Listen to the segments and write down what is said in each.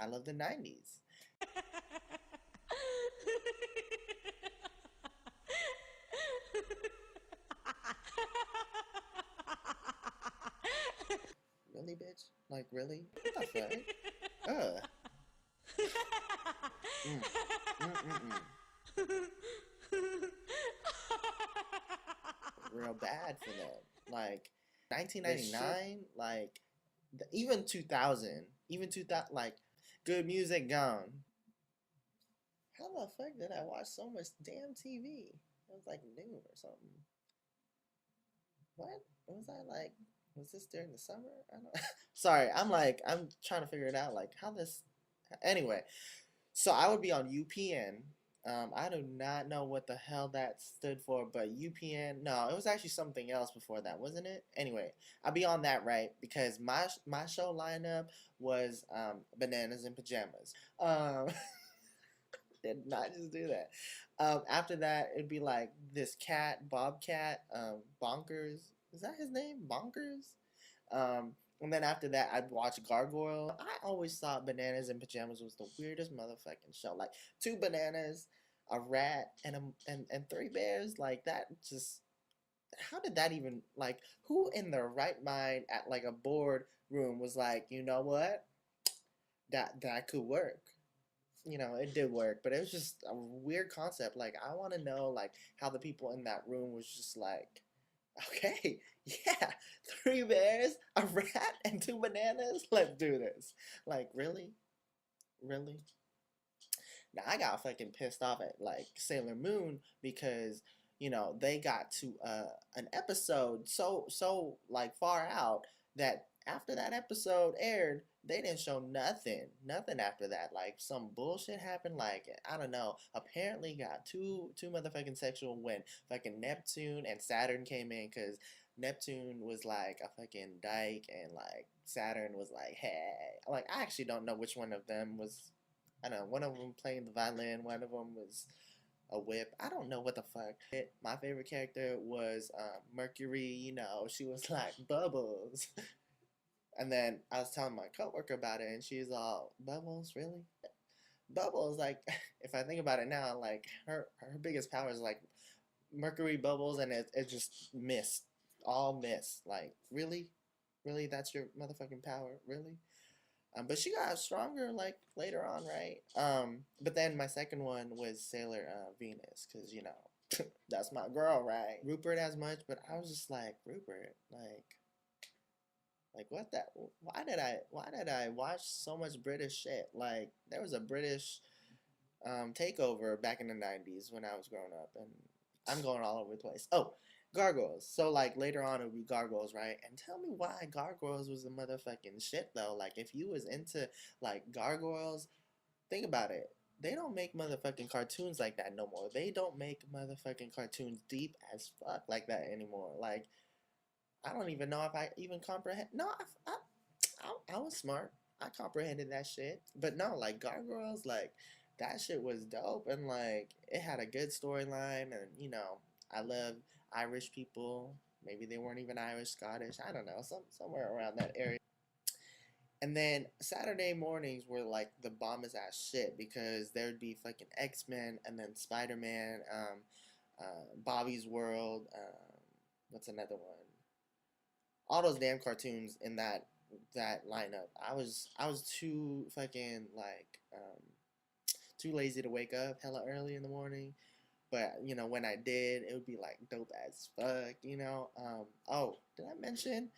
I love the 90s. Really, bitch? Like, really? What the fuck? Ugh. Mm. Mm-mm-mm. Real bad for them. Like, This shit. 1999, like, even 2000, even 2000, like, good music gone. How the fuck did I watch so much damn TV? It was like noon or something. What? Was I like, was this during the summer? I don't Sorry, I'm trying to figure it out, like, how this, anyway. So I would be on UPN. I do not know what the hell that stood for, but UPN. No, it was actually something else before that, wasn't it? Anyway, I'd be on that, right, because my show lineup was Bananas in Pajamas. Did not just do that. After that, it'd be like this cat, Bobcat, Bonkers. Is that his name? Bonkers. And then after that, I'd watch Gargoyle. I always thought Bananas in Pajamas was the weirdest motherfucking show. Like two bananas, a rat, and three bears. Like that just. How did that even like? Who in their right mind at like a board room was like, you know what? That could work. You know, it did work, but it was just a weird concept. Like I want to know like how the people in that room was just like, okay, yeah, three bears, a rat, and two bananas. Let's do this. Like, really? Really? Now, I got fucking pissed off at, like, Sailor Moon because, they got to an episode like, far out that after that episode aired, they didn't show nothing. Nothing after that. Like, some bullshit happened. Like, I don't know. Apparently got too motherfucking sexual when fucking Neptune and Saturn came in because Neptune was like a fucking dyke and like Saturn was like, hey. Like I actually don't know which one of them was. I don't know, one of them playing the violin, one of them was a whip. I don't know what the fuck. My favorite character was Mercury, she was like, Bubbles. And then I was telling my coworker about it, and she's all, Bubbles, really? Bubbles, like, if I think about it now, like, her biggest power is like Mercury Bubbles, and it just missed. All missed. Like, really? Really? That's your motherfucking power? Really? But she got stronger like later on, right? But then my second one was Sailor Venus, because that's my girl, right? Rupert as much, but I was just like Rupert, like what that? Why did I watch so much British shit? Like there was a British takeover back in the '90s when I was growing up, and I'm going all over the place. Oh, gargoyles. So like later on it would be gargoyles, right? And tell me why gargoyles was the motherfucking shit though. Like if you was into like gargoyles, think about it. They don't make motherfucking cartoons like that no more. They don't make motherfucking cartoons deep as fuck like that anymore. Like I don't even know if I even comprehend. No, I was smart. I comprehended that shit. But no, like Gargoyles, like that shit was dope, and like it had a good storyline, and I love Irish people. Maybe they weren't even Irish, Scottish. I don't know, somewhere around that area. And then Saturday mornings were like the bombest ass shit because there'd be fucking X-Men and then Spider-Man, Bobby's World. What's another one? All those damn cartoons in that lineup. I was too fucking like too lazy to wake up hella early in the morning. But when I did, it would be like dope as fuck. Oh, did I mention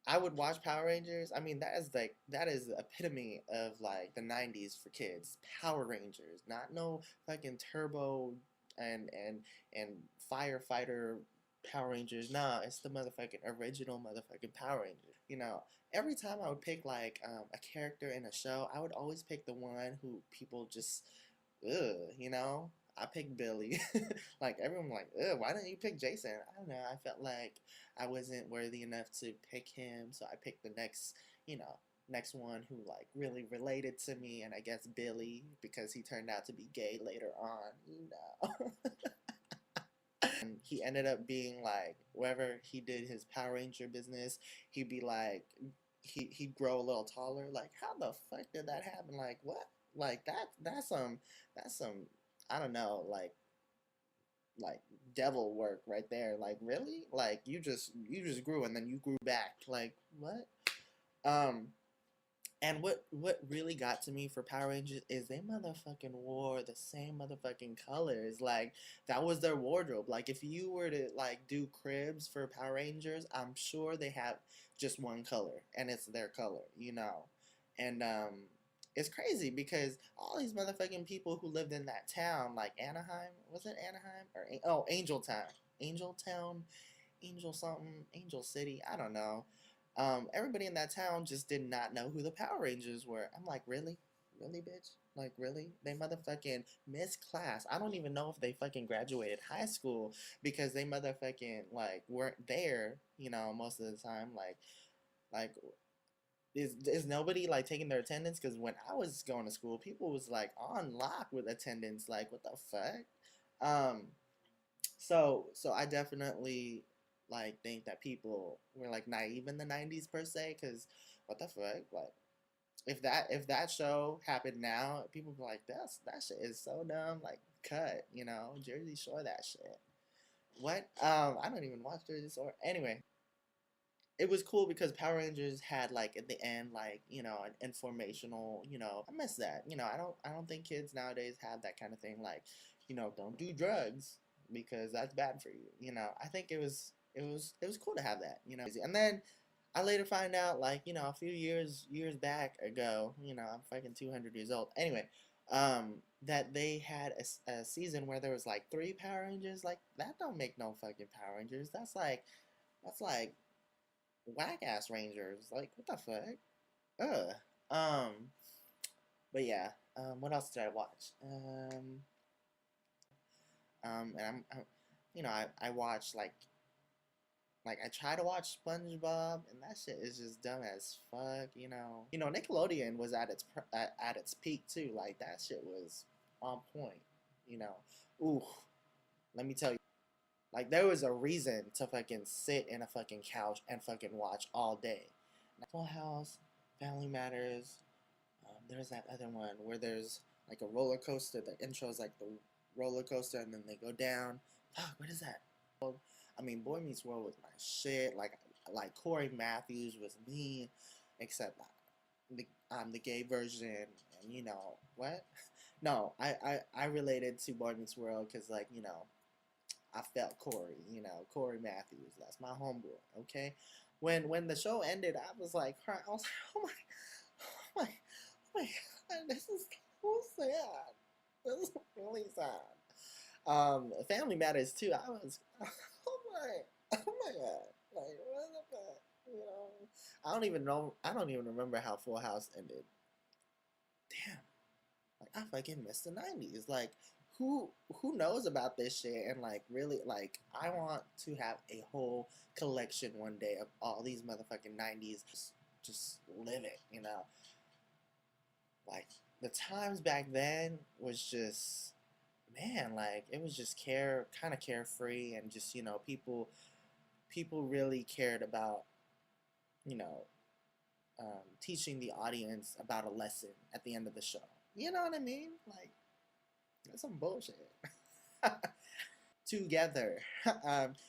I would watch Power Rangers? I mean, that is the epitome of like the '90s for kids. Power Rangers, not no fucking Turbo and firefighter Power Rangers. Nah, it's the motherfucking original motherfucking Power Rangers. Every time I would pick like a character in a show, I would always pick the one who people just I picked Billy. Like everyone like, ugh, why didn't you pick Jason? I don't know. I felt like I wasn't worthy enough to pick him, so I picked the next one who like really related to me, and I guess Billy because he turned out to be gay later on. And he ended up being like wherever he did his Power Ranger business, he'd be like he'd grow a little taller. Like, how the fuck did that happen? Like, what? Like that's some I don't know, like devil work right there. Like, really? Like, you just grew and then you grew back. Like, what? Um, and what really got to me for Power Rangers is they motherfucking wore the same motherfucking colors. Like, that was their wardrobe. Like, if you were to like do cribs for Power Rangers, I'm sure they have just one color and it's their color, you know. And it's crazy because all these motherfucking people who lived in that town, like Anaheim, was it Anaheim or Angel Town, Angel Town, Angel something, Angel City, I don't know. Everybody in that town just did not know who the Power Rangers were. I'm like, really? Really, bitch? Like, really? They motherfucking missed class. I don't even know if they fucking graduated high school because they motherfucking, like, weren't there, you know, most of the time. Like, is nobody, like, taking their attendance? Because when I was going to school, people was, like, on lock with attendance. Like, what the fuck? So I definitely like think that people were like naive in the 90s per se, because what the fuck, like, if that show happened now, people be like, that shit is so dumb, like, cut, you know, Jersey Shore that shit. What? I don't even watch Jersey Shore anyway. It was cool because Power Rangers had, like, at the end, like, you know, an informational, you know, I miss that. You know, I don't think kids nowadays have that kind of thing, like, you know, don't do drugs because that's bad for you. You know, I think it was cool to have that, you know. And then I later find out, like, you know, a few years back ago, you know, I'm fucking 200 years old. Anyway, that they had a season where there was like 3 Power Rangers. Like, that don't make no fucking Power Rangers. That's like whack ass Rangers. Like, what the fuck? Ugh. But yeah. What else did I watch? And you know, I watch like I try to watch SpongeBob, and that shit is just dumb as fuck. You know, Nickelodeon was at its peak too. Like, that shit was on point. You know, ooh, let me tell you. Like, there was a reason to fucking sit in a fucking couch and fucking watch all day. Full House, Family Matters. There's that other one where there's like a roller coaster. The intro is like the roller coaster, and then they go down. Fuck, what is that? I mean, Boy Meets World was my shit. Like Corey Matthews was me, except I'm the gay version, and you know what? No, I related to Boy Meets World because, like, you know, I felt Corey, you know, Corey Matthews. That's my homeboy. Okay, when the show ended, I was like, crying. I was like, oh my, oh my God, this is so sad. This is really sad. Family Matters too. I was, oh my God, like, what the fuck, you know? I don't even know. I don't even remember how Full House ended. Damn, like, I fucking missed the 90s. Like, who knows about this shit? And, like, really, like, I want to have a whole collection one day of all these motherfucking 90s. Just live it, you know. Like, the times back then was just, man, like, it was just kind of carefree, and just, you know, people really cared about, you know, teaching the audience about a lesson at the end of the show. You know what I mean? Like, that's some bullshit. Together,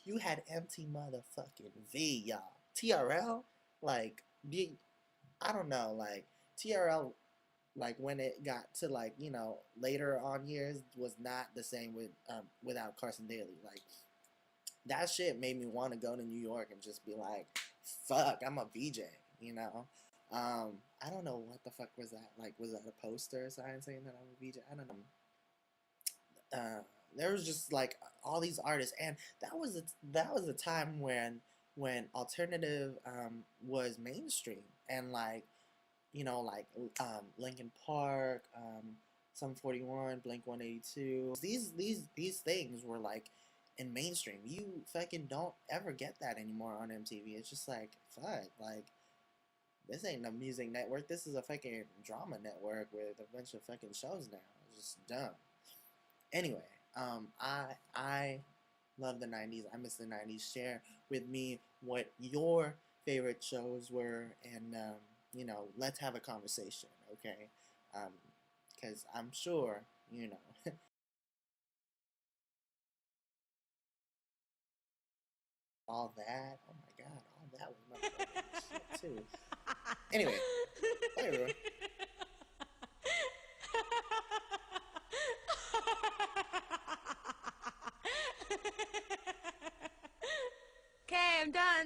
you had empty motherfucking V, y'all. TRL, like, I don't know, like, TRL, like, when it got to, like, you know, later on years, was not the same without Carson Daly. Like, that shit made me want to go to New York and just be like, fuck, I'm a VJ, you know. I don't know what the fuck was that. Like, was that a poster or something saying that I'm a VJ? I don't know. There was just, like, all these artists, and that was a time when alternative was mainstream, and, like, you know, like, Linkin Park, Sum 41, Blink 182. These things were, like, in mainstream. You fucking don't ever get that anymore on MTV. It's just like, fuck, like, this ain't a music network. This is a fucking drama network with a bunch of fucking shows now. It's just dumb. Anyway, I love the 90s. I miss the 90s. Share with me what your favorite shows were, and let's have a conversation, okay? Because I'm sure, all that. Oh my God, all that was my fucking shit too. Anyway, bye everyone.